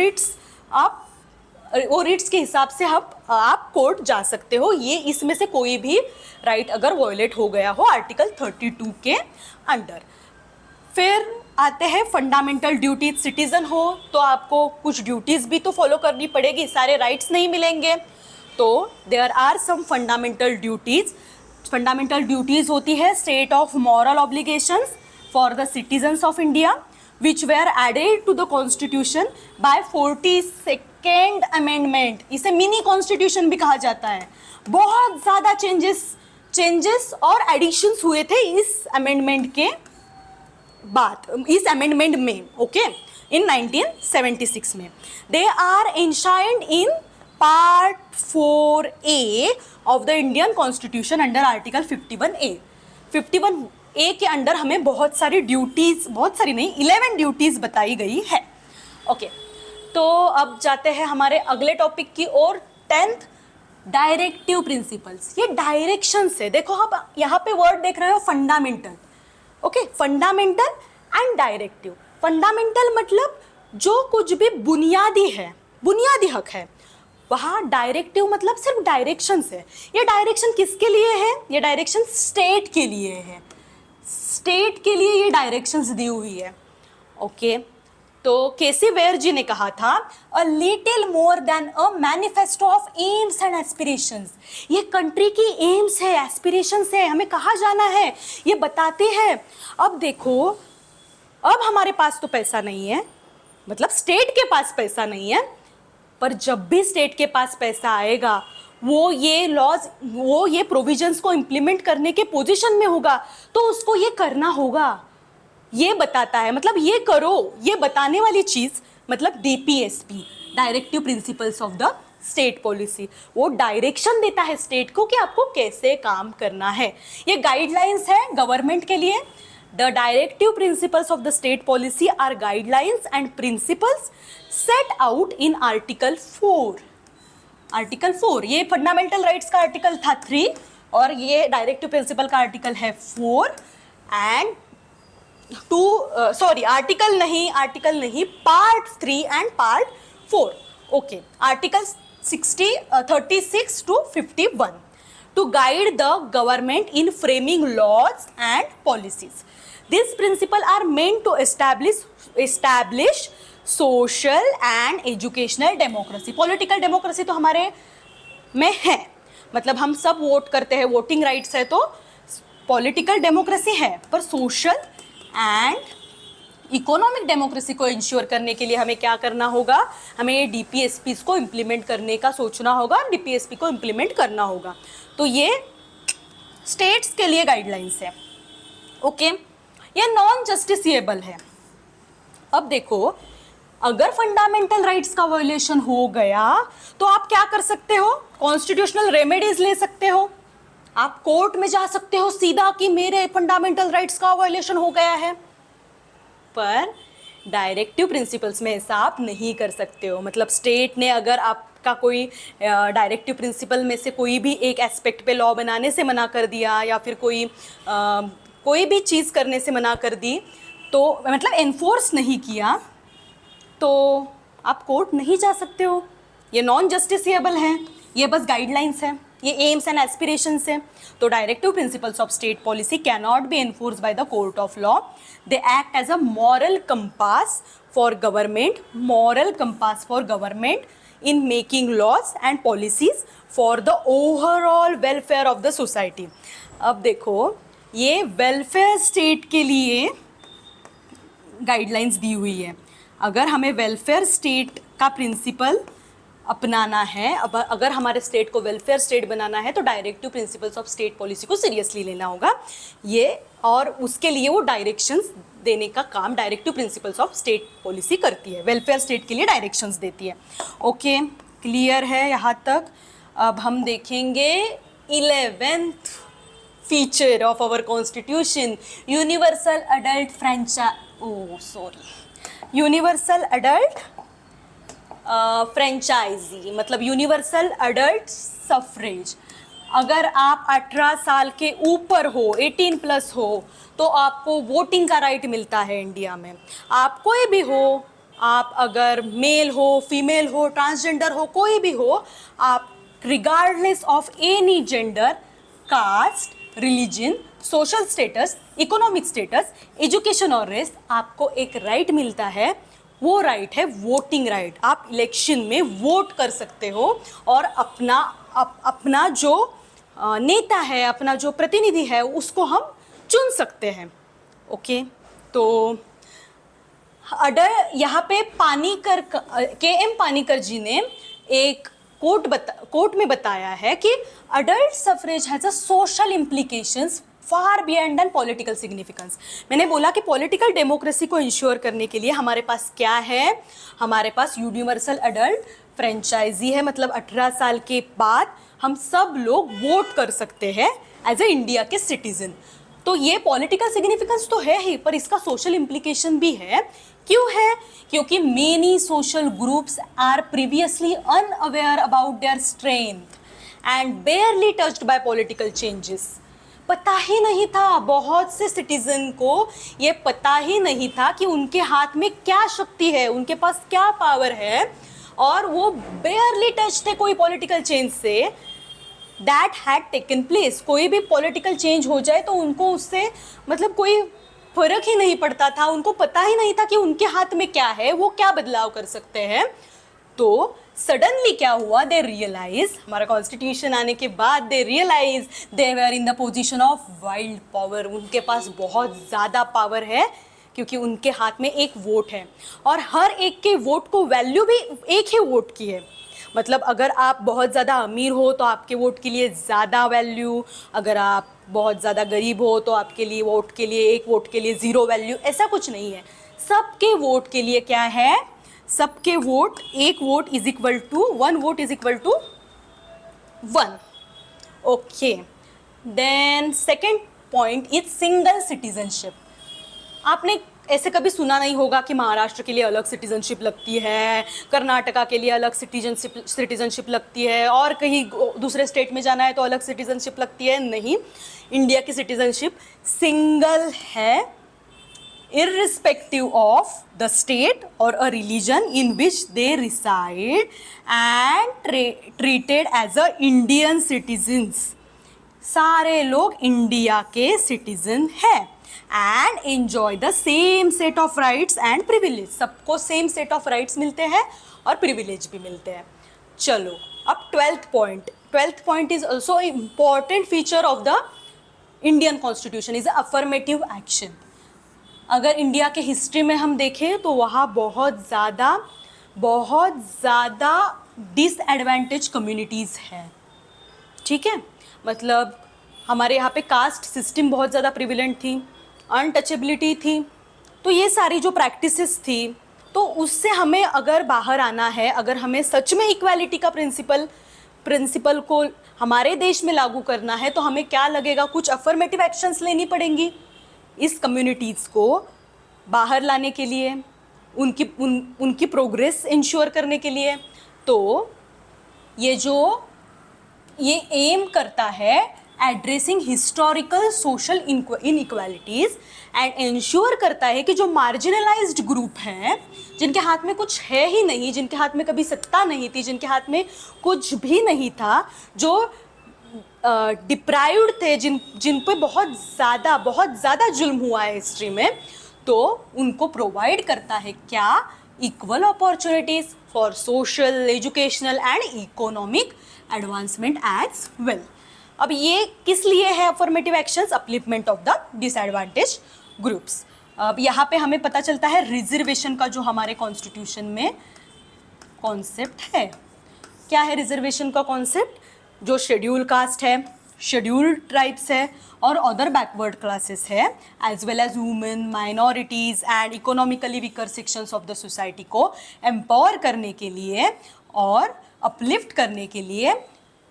रिट्स के हिसाब से आप कोर्ट जा सकते हो। ये इसमें से कोई भी राइट अगर वायलेट हो गया हो आर्टिकल 32 के अंडर। फिर आते हैं फंडामेंटल ड्यूटीज। सिटीजन हो तो आपको कुछ ड्यूटीज़ भी तो फॉलो करनी पड़ेगी, सारे राइट्स नहीं मिलेंगे। तो there are some fundamental duties. Fundamental duties होती है state of moral obligations for the citizens of India which were added to the constitution by 42nd amendment। इसे मिनी कॉन्स्टिट्यूशन भी कहा जाता है। बहुत ज़्यादा चेंजेस और एडिशंस हुए थे इस अमेंडमेंट के बाद, इस अमेंडमेंट में, ओके, इन 1976 में। They are enshrined in part 4A of the Indian constitution under article 51A। 51A के अंडर हमें बहुत सारी ड्यूटीज़, बहुत सारी नहीं, 11 ड्यूटीज़ बताई गई है। ओके, तो अब जाते हैं हमारे अगले टॉपिक की ओर, 10th डायरेक्टिव प्रिंसिपल्स। ये डायरेक्शन से, देखो आप यहाँ पे वर्ड देख रहे हो fundamental, okay, fundamental and directive. Fundamental मतलब जो कुछ भी बुनियादी है, बुनियादी हक है, वहाँ डायरेक्टिव मतलब सिर्फ डायरेक्शन से। ये डायरेक्शन किसके लिए है? ये डायरेक्शन स्टेट के लिए है, स्टेट के लिए ये डायरेक्शंस दी हुई है। ओके, तो केसी वेयर जी ने कहा था a little more than a manifesto of AIIMS and aspirations. ये कंट्री की एम्स है, एस्पिरेशंस है, हमें कहाँ जाना है ये बताते हैं। अब देखो, अब हमारे पास तो पैसा नहीं है, मतलब स्टेट के पास पैसा नहीं है, पर जब भी स्टेट के पास पैसा आएगा वो ये लॉज, वो ये प्रोविजंस को इम्प्लीमेंट करने के पोजीशन में होगा, तो उसको ये करना होगा, ये बताता है। मतलब ये करो, ये बताने वाली चीज़, मतलब DPSP, directive principles of the state policy, वो डायरेक्शन देता है स्टेट को कि आपको कैसे काम करना है। ये गाइडलाइंस है गवर्नमेंट के लिए। The directive principles of the state policy are guidelines and principles set out in article 4। Article 4, ये फंडामेंटल राइट्स का आर्टिकल था 3 और ये डायरेक्टिव प्रिंसिपल का आर्टिकल है 4 एंड 2, सॉरी आर्टिकल नहीं, part 3 and part 4। Okay, article 36 to 51 to guide the government in framing laws and policies. These principles are meant to establish social and educational democracy. Political democracy तो हमारे में है, मतलब हम सब vote करते हैं, वोटिंग राइट्स है, तो पॉलिटिकल डेमोक्रेसी है, पर सोशल एंड इकोनॉमिक डेमोक्रेसी को इंश्योर करने के लिए हमें क्या करना होगा? हमें DPSPs को इम्प्लीमेंट करने का सोचना होगा, DPSP को इम्प्लीमेंट करना होगा। तो ये स्टेट्स के लिए गाइडलाइंस है। ओके, ये नॉन जस्टिसिएबल है। अब देखो, अगर फंडामेंटल राइट्स का वायलेशन हो गया तो आप क्या कर सकते हो? कॉन्स्टिट्यूशनल रेमेडीज ले सकते हो, आप कोर्ट में जा सकते हो सीधा कि मेरे फंडामेंटल राइट्स का वायलेशन हो गया है। पर डायरेक्टिव प्रिंसिपल्स में ऐसा आप नहीं कर सकते हो। मतलब स्टेट ने अगर आपका कोई डायरेक्टिव प्रिंसिपल में से कोई भी एक एस्पेक्ट पे लॉ बनाने से मना कर दिया या फिर कोई भी चीज़ करने से मना कर दी, तो मतलब एनफोर्स नहीं किया, तो आप कोर्ट नहीं जा सकते हो। ये नॉन जस्टिसिएबल है, ये बस गाइडलाइंस है, ये एम्स एंड एस्पिरेशंस है। तो directive principles of state policy can not be enforced by the court of law. They act as a moral compass for government, moral compass for government in making laws and policies for the overall welfare of the society. अब देखो, ये welfare state के लिए guidelines दी हुई है। अगर हमें welfare state का प्रिंसिपल अपनाना है, अब अगर हमारे स्टेट को वेलफेयर स्टेट बनाना है तो directive principles of state policy को सीरियसली लेना होगा ये, और उसके लिए वो डायरेक्शंस देने का काम directive principles of state policy करती है, वेलफेयर स्टेट के लिए डायरेक्शंस देती है। ओके, क्लियर है यहाँ तक? अब हम देखेंगे 11th feature of our constitution, universal adult universal adult franchise, मतलब यूनिवर्सल अडल्ट सफरेज। अगर आप 18 साल के ऊपर हो, 18 प्लस हो, तो आपको वोटिंग का राइट मिलता है इंडिया में। आप कोई भी हो, आप अगर मेल हो, फीमेल हो, ट्रांसजेंडर हो, कोई भी हो, आप regardless of any gender, caste, religion, social status, economic status, education और रेस, आपको एक राइट मिलता है। वो राइट है वोटिंग राइट। आप इलेक्शन में वोट कर सकते हो और अपना जो नेता है, अपना जो प्रतिनिधि है, उसको हम चुन सकते हैं। ओके, तो यहाँ पे पानीकर KM पानीकर जी ने एक कोर्ट में बताया है कि adult suffrage has a social implications far beyond and political significance. मैंने बोला कि पॉलिटिकल डेमोक्रेसी को इंश्योर करने के लिए हमारे पास क्या है, हमारे पास यूनिवर्सल अडल्ट फ्रेंचाइजी है, मतलब 18 साल के बाद हम सब लोग वोट कर सकते हैं एज ए इंडिया के सिटीजन। तो ये पॉलिटिकल सिग्निफिकेंस तो है ही, पर इसका सोशल इम्प्लीकेशन भी है। क्यों है? क्योंकि many social groups are previously unaware about their strength and barely touched by political changes. पता ही नहीं था, बहुत से सिटीजन को ये पता ही नहीं था कि उनके हाथ में क्या शक्ति है, उनके पास क्या पावर है, और वो बेयरली टच थे कोई political change say that had taken place. कोई भी पॉलिटिकल चेंज हो जाए तो उनको उससे मतलब कोई फर्क ही नहीं पड़ता था, उनको पता ही नहीं था कि उनके हाथ में क्या है, वो क्या बदलाव कर सकते हैं। तो सडनली क्या हुआ, दे रियलाइज, हमारा कॉन्स्टिट्यूशन आने के बाद they realise they were in the position of wild power. उनके पास बहुत ज़्यादा पावर है क्योंकि उनके हाथ में एक वोट है, और हर एक के वोट को वैल्यू भी एक ही वोट की है। मतलब अगर आप बहुत ज़्यादा अमीर हो तो आपके वोट के लिए ज़्यादा वैल्यू, अगर आप बहुत ज़्यादा गरीब हो तो आपके लिए वोट के लिए, एक वोट के लिए ज़ीरो वैल्यू, ऐसा कुछ नहीं है। सबके वोट के लिए क्या है, सबके वोट, एक vote is equal to, one vote is equal to one. Okay, then second point is single citizenship. आपने ऐसे कभी सुना नहीं होगा कि महाराष्ट्र के लिए अलग सिटीजनशिप लगती है, कर्नाटका के लिए अलग सिटीजनशिप लगती है, और कहीं दूसरे स्टेट में जाना है तो अलग सिटीजनशिप लगती है। नहीं, इंडिया की सिटीजनशिप सिंगल है, irrespective of the state or a religion in which they reside and treated as a Indian citizens। सारे लोग इंडिया के सिटीजन हैं and enjoy the same set of rights and privilege. सबको same set of rights मिलते हैं और privilege भी मिलते हैं। चलो अब 12th point is also important feature of the Indian constitution, is affirmative action. अगर इंडिया के हिस्ट्री में हम देखें तो वहाँ बहुत ज़्यादा डिसएडवांटेज कम्युनिटीज़ हैं, ठीक है। मतलब हमारे यहाँ पे कास्ट सिस्टम बहुत ज़्यादा प्रिविलेंट थी, अनटचेबिलिटी थी, तो ये सारी जो प्रैक्टिसेस थी, तो उससे हमें अगर बाहर आना है, अगर हमें सच में इक्वालिटी का प्रिंसिपल को हमारे देश में लागू करना है, तो हमें क्या लगेगा, कुछ अफर्मेटिव एक्शंस लेनी पड़ेंगी इस कम्युनिटीज़ को बाहर लाने के लिए, उनकी प्रोग्रेस इंश्योर करने के लिए। तो ये एम करता है addressing historical social inequalities and ensure करता है कि जो मार्जिनलाइज्ड ग्रुप हैं, जिनके हाथ में कुछ है ही नहीं, जिनके हाथ में कभी सत्ता नहीं थी, जिनके हाथ में कुछ भी नहीं था, जो डिप्राइव्ड थे, जिन पे बहुत ज़्यादा जुल्म हुआ है हिस्ट्री में, तो उनको प्रोवाइड करता है क्या, equal opportunities for social, educational and economic advancement as well. अब ये किस लिए है affirmative actions, upliftment of the disadvantage groups. अब यहाँ पे हमें पता चलता है रिजर्वेशन का जो हमारे कॉन्स्टिट्यूशन में कॉन्सेप्ट है। क्या है रिजर्वेशन का कॉन्सेप्ट? जो शेड्यूल कास्ट है, शेड्यूल्ड ट्राइब्स है और अदर बैकवर्ड क्लासेस है, as well as women, minorities and economically weaker sections of the society को एम्पावर करने के लिए और अपलिफ्ट करने के लिए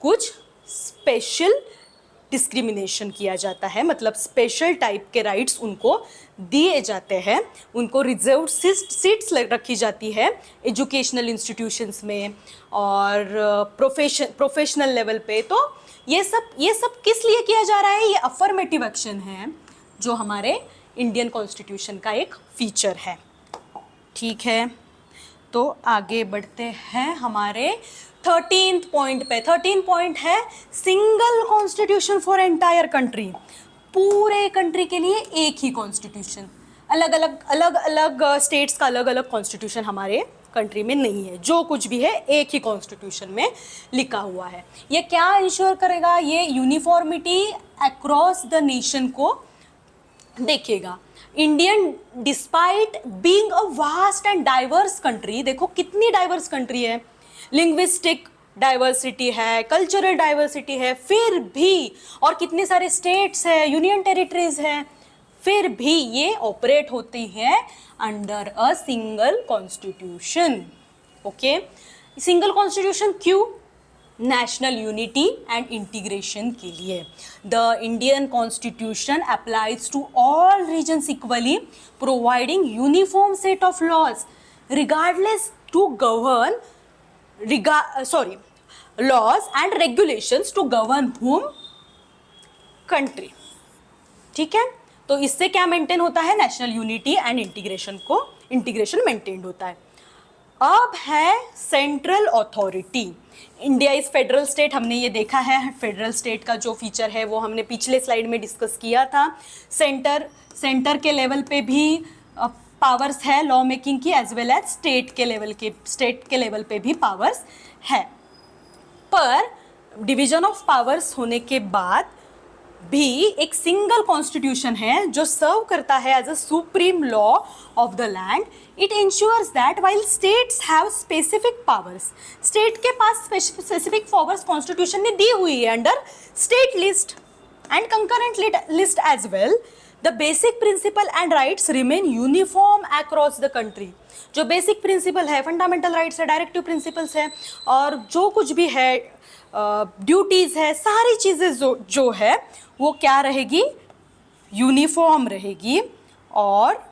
कुछ स्पेशल डिस्क्रिमिनेशन किया जाता है, मतलब स्पेशल टाइप के राइट्स उनको दिए जाते हैं, उनको रिजर्व सीट्स रखी जाती है एजुकेशनल इंस्टीट्यूशंस में और प्रोफेशनल लेवल पे। तो ये सब किस लिए किया जा रहा है? ये अफर्मेटिव एक्शन है जो हमारे इंडियन कॉन्स्टिट्यूशन का एक फीचर है। ठीक है, तो आगे बढ़ते हैं हमारे 13th पॉइंट पे। 13 पॉइंट है single constitution for entire country. पूरे कंट्री के लिए एक ही कॉन्स्टिट्यूशन, अलग अलग स्टेट्स का अलग अलग कॉन्स्टिट्यूशन हमारे कंट्री में नहीं है। जो कुछ भी है एक ही कॉन्स्टिट्यूशन में लिखा हुआ है। ये क्या इंश्योर करेगा? ये यूनिफॉर्मिटी अक्रॉस द नेशन को देखेगा। Indian despite being a vast and diverse country, देखो कितनी डाइवर्स कंट्री है, लिंग्विस्टिक डाइवर्सिटी है, कल्चरल डाइवर्सिटी है, फिर भी, और कितने सारे स्टेट्स है, यूनियन टेरिटरीज है, फिर भी ये ऑपरेट होती है under a single constitution. Okay, single constitution क्यों? नेशनल यूनिटी एंड इंटीग्रेशन के लिए। The Indian constitution applies to all regions equally, providing uniform set of laws regardless to govern laws and regulations to govern whom? country। ठीक है, तो इससे क्या maintain होता है? National unity and integration maintain होता है। अब है central authority. India is federal state, हमने ये देखा है। फेडरल स्टेट का जो फीचर है वो हमने पिछले स्लाइड में डिस्कस किया था। सेंटर के लेवल पे भी पावर्स है लॉ मेकिंग की, एज वेल एज स्टेट के लेवल पे भी पावर्स है। पर डिवीजन ऑफ पावर्स होने के बाद भी एक सिंगल कॉन्स्टिट्यूशन है जो सर्व करता है as a supreme law of the land. It ensures that while states have specific powers, state के पास स्पेसिफिक पावर्स कॉन्स्टिट्यूशन ने दी हुई है under state list and concurrent list as well, the basic principle and rights remain uniform across the country। जो basic principle है, fundamental rights है, directive principles है और जो कुछ भी है, ड्यूटीज़ है, सारी चीज़ें जो है वो क्या रहेगी? यूनिफॉर्म रहेगी और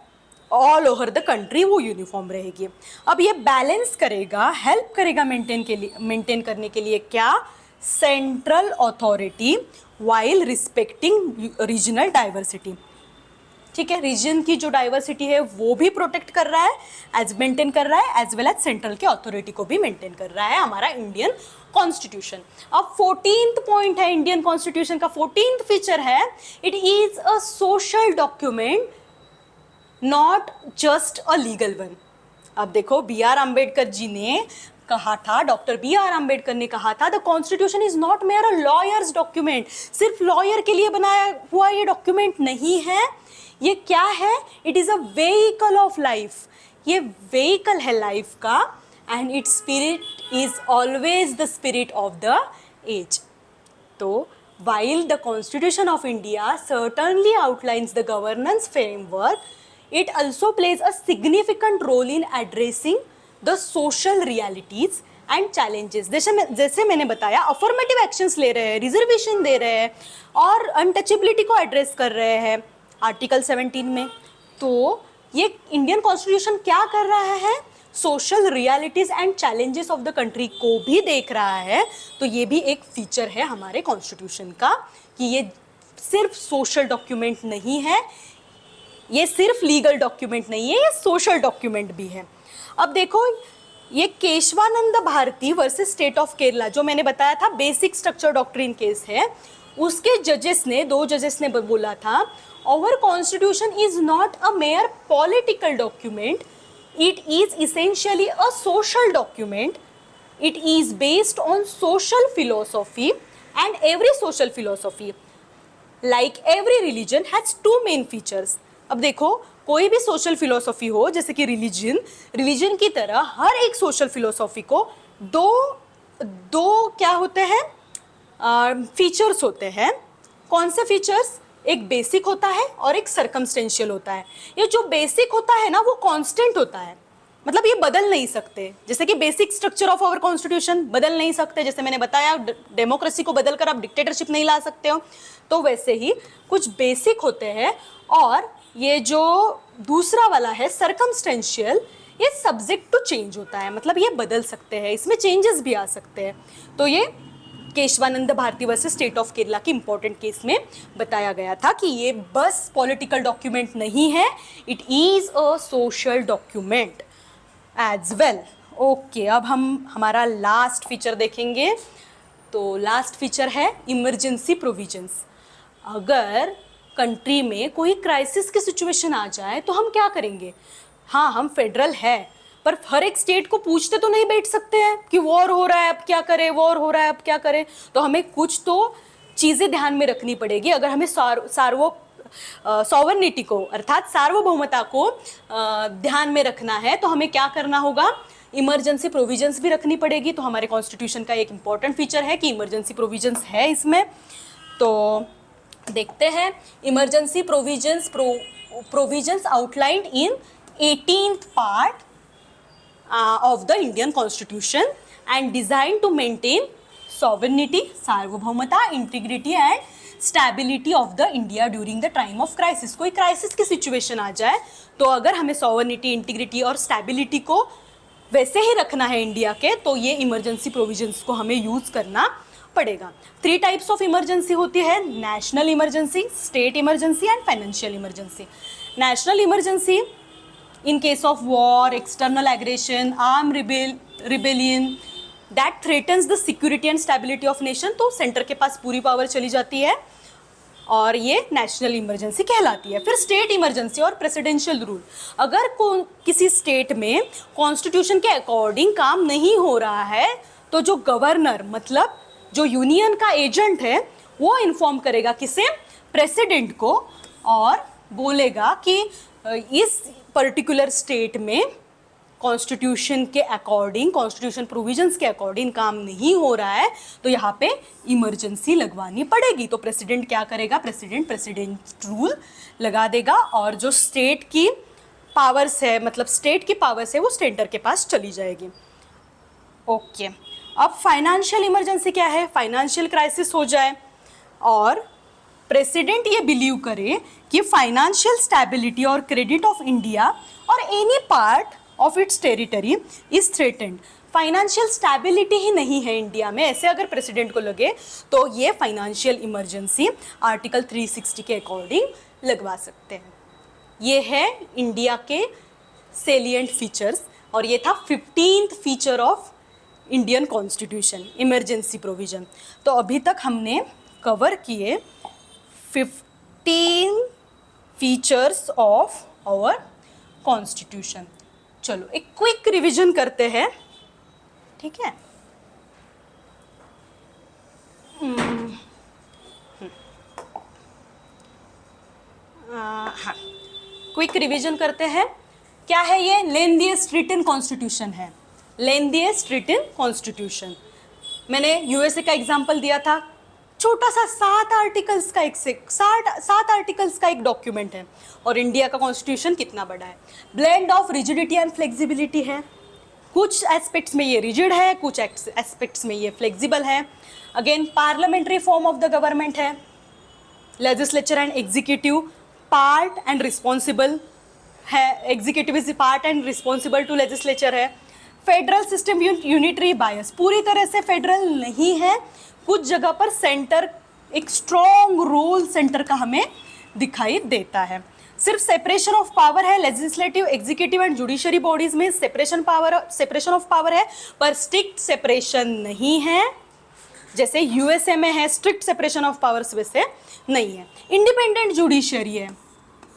ऑल ओवर द कंट्री वो यूनिफॉर्म रहेगी। अब ये बैलेंस करेगा, हेल्प करेगा मेंटेन करने के लिए क्या? Central authority while respecting regional diversity. ठीक है, रीजन की जो डाइवर्सिटी है वो भी प्रोटेक्ट कर रहा है, मेंटेन कर रहा है, एज वेल एज सेंट्रल के अथॉरिटी को भी मेंटेन कर रहा है हमारा इंडियन कॉन्स्टिट्यूशन। अब 14th पॉइंट है इंडियन कॉन्स्टिट्यूशन का, 14th फीचर है it is a social document not just a legal one. अब देखो B.R. अम्बेडकर जी ने कहा था, डॉक्टर B.R. अम्बेडकर ने कहा था, the constitution is not mayor a lawyers document. सिर्फ लॉयर के लिए बनाया हुआ ये डॉक्यूमेंट नहीं है, ये क्या है? It is a vehicle of life. ये व्हीकल है लाइफ का and its spirit is always the spirit of the age. तो while the Constitution of India certainly outlines the governance framework, it also plays a significant role in addressing the social realities and challenges. जैसे मैंने बताया, affirmative actions ले रहे हैं, reservation दे रहे हैं और अनटचेबिलिटी को एड्रेस कर रहे हैं आर्टिकल 17 में। तो ये इंडियन कॉन्स्टिट्यूशन क्या कर रहा है? Social realities and challenges of the country को भी देख रहा है। तो ये भी एक फीचर है हमारे कॉन्स्टिट्यूशन का कि ये सिर्फ सोशल डॉक्यूमेंट नहीं है, ये सिर्फ लीगल डॉक्यूमेंट नहीं है, ये सोशल डॉक्यूमेंट भी है। अब देखो, ये Kesavananda Bharati versus state of Kerala जो मैंने बताया था बेसिक स्ट्रक्चर डॉक्ट्रिन केस है, उसके दो जजेस ने बोला था, our constitution is not a mere political document, it is essentially a social document. It is based on social philosophy, and every social philosophy, like every religion, has two main features. अब देखो, कोई भी social philosophy हो, जैसे कि religion की तरह हर एक सोशल फिलोसॉफी को दो दो क्या होते हैं फीचर्स होते हैं। कौन से फीचर्स? एक बेसिक होता है और एक सर्कमस्टेंशियल होता है। ये जो बेसिक होता है ना वो कांस्टेंट होता है, मतलब ये बदल नहीं सकते। जैसे कि basic structure of our constitution बदल नहीं सकते, जैसे मैंने बताया डेमोक्रेसी को बदलकर आप डिक्टेटरशिप नहीं ला सकते हो, तो वैसे ही कुछ बेसिक होते हैं। और ये जो दूसरा वाला है सर्कमस्टेंशियल, ये सब्जेक्ट टू चेंज होता है, मतलब ये बदल सकते हैं, इसमें चेंजेस भी आ सकते हैं। तो ये Kesavananda Bharati versus state of Kerala की इंपॉर्टेंट केस में बताया गया था कि ये बस पॉलिटिकल डॉक्यूमेंट नहीं है, it is a social document as well. Okay, अब हम हमारा लास्ट फीचर देखेंगे। तो लास्ट फीचर है इमरजेंसी प्रोविजंस। अगर कंट्री में कोई क्राइसिस की सिचुएशन आ जाए तो हम क्या करेंगे? हाँ, हम फेडरल है, पर हर एक स्टेट को पूछते तो नहीं बैठ सकते हैं कि वॉर हो रहा है अब क्या करें, वॉर हो रहा है अब क्या करें। तो हमें कुछ तो चीज़ें ध्यान में रखनी पड़ेगी। अगर हमें सॉवरेनिटी को अर्थात सार्वभौमता को ध्यान में रखना है तो हमें क्या करना होगा? इमरजेंसी प्रोविजंस भी रखनी पड़ेगी। तो हमारे कॉन्स्टिट्यूशन का एक इंपॉर्टेंट फीचर है कि इमरजेंसी प्रोविजंस है इसमें। तो देखते हैं, emergency provisions outlined in 18th part of the Indian Constitution and designed to maintain sovereignty, सार्वभौमता, integrity and stability of the India during the time of crisis। कोई क्राइसिस की situation आ जाए तो अगर हमें sovereignty, integrity और stability को वैसे ही रखना है इंडिया के, तो ये इमरजेंसी प्रोविजंस को हमें यूज करना पड़ेगा। 3 टाइप्स ऑफ इमरजेंसी होती है, national emergency, state emergency and financial emergency. National emergency in case of war, external aggression, armed rebellion that threatens the security and stability of nation, तो centre के पास पूरी power चली जाती है और ये नेशनल इमरजेंसी कहलाती है। फिर स्टेट इमरजेंसी और प्रेसिडेंशियल रूल। अगर किसी स्टेट में कॉन्स्टिट्यूशन के अकॉर्डिंग काम नहीं हो रहा है तो जो गवर्नर मतलब जो यूनियन का एजेंट है वो इन्फॉर्म करेगा किसे? प्रेसिडेंट को, और बोलेगा कि इस पर्टिकुलर स्टेट में कॉन्स्टिट्यूशन के अकॉर्डिंग, कॉन्स्टिट्यूशन प्रोविजंस के अकॉर्डिंग काम नहीं हो रहा है, तो यहाँ पे इमरजेंसी लगवानी पड़ेगी। तो प्रेसिडेंट क्या करेगा? प्रेसिडेंट रूल लगा देगा और जो स्टेट की पावर्स है, मतलब स्टेट की पावर्स है, वो सेंटर के पास चली जाएगी। ओके, अब फाइनेंशियल इमरजेंसी क्या है? फाइनेंशियल क्राइसिस हो जाए और प्रेसिडेंट ये बिलीव करे कि फाइनेंशियल स्टेबिलिटी और क्रेडिट ऑफ इंडिया और any part of its territory is threatened. Financial stability ही नहीं है इंडिया में, ऐसे अगर प्रेसिडेंट को लगे तो ये फाइनेंशियल इमरजेंसी आर्टिकल 360 के अकॉर्डिंग लगवा सकते हैं। ये है इंडिया के सेलिएंट फीचर्स और ये था 15th feature of Indian constitution, emergency provision. तो अभी तक हमने कवर किए 15 फीचर्स ऑफ आवर कॉन्स्टिट्यूशन। चलो एक क्विक रिवीजन करते हैं, ठीक है? हाँ, क्विक रिवीजन करते हैं। क्या है ये? लेंथीएस्ट रिटन कॉन्स्टिट्यूशन है, लेंथीएस्ट रिटन कॉन्स्टिट्यूशन। मैंने यूएसए का एग्जांपल दिया था, छोटा सा 7 आर्टिकल्स का एक डॉक्यूमेंट है, और इंडिया का कॉन्स्टिट्यूशन कितना बड़ा है। Blend of rigidity and flexibility है, कुछ एस्पेक्ट्स में ये रिजिड है, कुछ एस्पेक्ट्स में ये फ्लेक्सिबल है। Again parliamentary form of the government है, legislature and executive part and responsible है, executive is part and responsible to legislature है। फेडरल सिस्टम यूनिटरी बायस, पूरी तरह से फेडरल नहीं है, कुछ जगह पर सेंटर, एक स्ट्रॉन्ग रोल सेंटर का हमें दिखाई देता है। सिर्फ सेपरेशन ऑफ पावर है, legislative, executive and judiciary bodies में सेपरेशन ऑफ पावर है, पर स्ट्रिक्ट सेपरेशन नहीं है, जैसे यूएसए में है स्ट्रिक्ट सेपरेशन ऑफ पावर्स, वैसे नहीं है। इंडिपेंडेंट जुडिशरी है,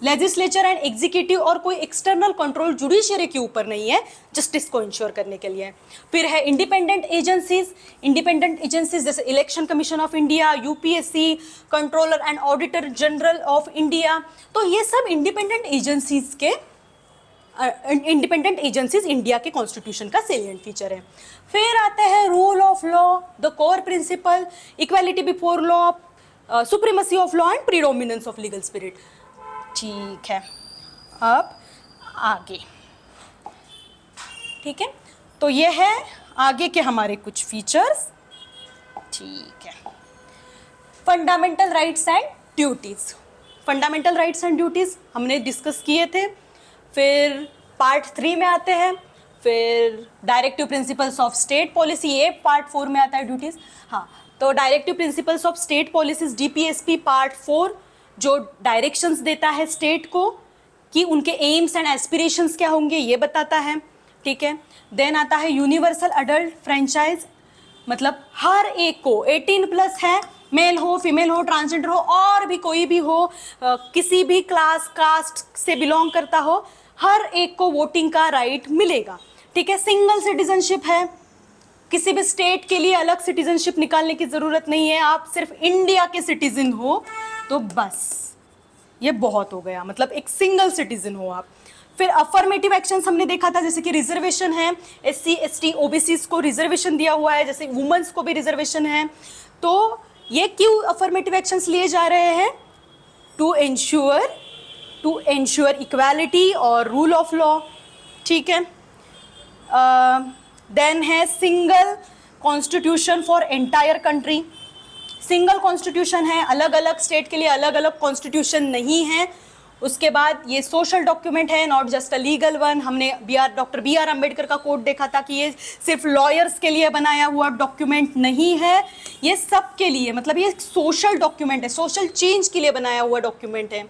लेजिस्लेचर एंड एग्जीक्यूटिव और कोई एक्सटर्नल कंट्रोल जुडिशरी के ऊपर नहीं है जस्टिस को इंश्योर करने के लिए। फिर है इंडिपेंडेंट एजेंसीज जैसे election commission of India, UPSC, controller and auditor general of India. तो ये सब इंडिपेंडेंट एजेंसीज के इंडिपेंडेंट एजेंसीज इंडिया के कॉन्स्टिट्यूशन का सेलिएंट फीचर है। फिर आते हैं rule of law, the core principle, equality before law, supremacy of law and predominance of legal spirit. ठीक है, अब आगे, ठीक है, तो ये है आगे के हमारे कुछ फीचर्स। ठीक है, fundamental rights and duties. Fundamental rights and duties हमने डिस्कस किए थे। फिर पार्ट 3 में आते हैं, फिर directive principles of state policy, ये पार्ट 4 में आता है ड्यूटीज। हाँ, तो directive principles of state policies DPSP part 4 जो डायरेक्शंस देता है स्टेट को कि उनके एम्स एंड एस्पिरेशंस क्या होंगे, ये बताता है। ठीक है, देन आता है यूनिवर्सल अडल्ट फ्रेंचाइज, मतलब हर एक को 18+ है, मेल हो, फीमेल हो, ट्रांसजेंडर हो, और भी कोई भी हो, किसी भी क्लास कास्ट से बिलोंग करता हो, हर एक को वोटिंग का राइट मिलेगा। ठीक है, सिंगल सिटीजनशिप है, किसी भी स्टेट के लिए अलग सिटीजनशिप निकालने की ज़रूरत नहीं है, आप सिर्फ इंडिया के सिटीजन हो तो बस ये बहुत हो गया, मतलब एक सिंगल सिटीजन हो आप। फिर अफर्मेटिव एक्शंस हमने देखा था, जैसे कि रिजर्वेशन है, SC ST OBCs को रिजर्वेशन दिया हुआ है, जैसे वुमेन्स को भी रिजर्वेशन है। तो ये क्यों अफर्मेटिव एक्शंस लिए जा रहे हैं? टू एंश्योर इक्वालिटी और रूल ऑफ लॉ। ठीक है, देन है single constitution for entire country. Single constitution है, अलग अलग स्टेट के लिए अलग अलग कॉन्स्टिट्यूशन नहीं है। उसके बाद ये सोशल डॉक्यूमेंट है, not just a legal one. हमने डॉक्टर BR अम्बेडकर का कोट देखा था कि ये सिर्फ लॉयर्स के लिए बनाया हुआ डॉक्यूमेंट नहीं है, ये सब के लिए, मतलब ये सोशल डॉक्यूमेंट है, सोशल चेंज के लिए बनाया हुआ डॉक्यूमेंट है।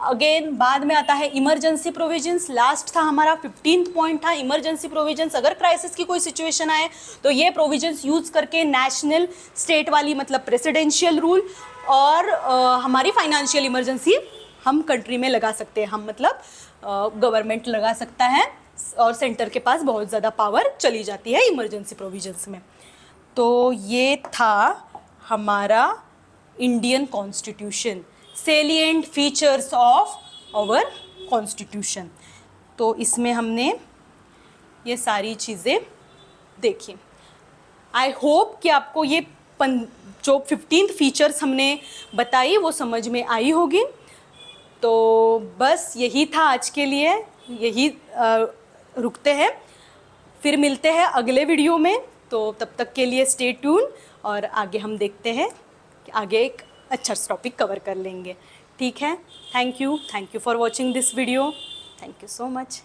अगेन बाद में आता है इमरजेंसी प्रोविजंस, लास्ट था हमारा 15th पॉइंट था इमरजेंसी प्रोविजंस। अगर क्राइसिस की कोई सिचुएशन आए तो ये प्रोविजंस यूज़ करके नेशनल स्टेट वाली मतलब प्रेसिडेंशियल रूल और हमारी फाइनेंशियल इमरजेंसी हम कंट्री में लगा सकते हैं, हम मतलब गवर्नमेंट लगा सकता है और सेंटर के पास बहुत ज़्यादा पावर चली जाती है इमरजेंसी प्रोविजंस में। तो ये था हमारा Indian constitution, salient features of our constitution. तो इसमें हमने ये सारी चीज़ें देखी। आई होप कि आपको ये जो 15th फीचर्स हमने बताई वो समझ में आई होगी। तो बस यही था आज के लिए, यही रुकते हैं, फिर मिलते हैं अगले वीडियो में। तो तब तक के लिए स्टे ट्यून, और आगे हम देखते हैं कि आगे एक अच्छा टॉपिक कवर कर लेंगे। ठीक है, thank you for watching this video, thank you so much.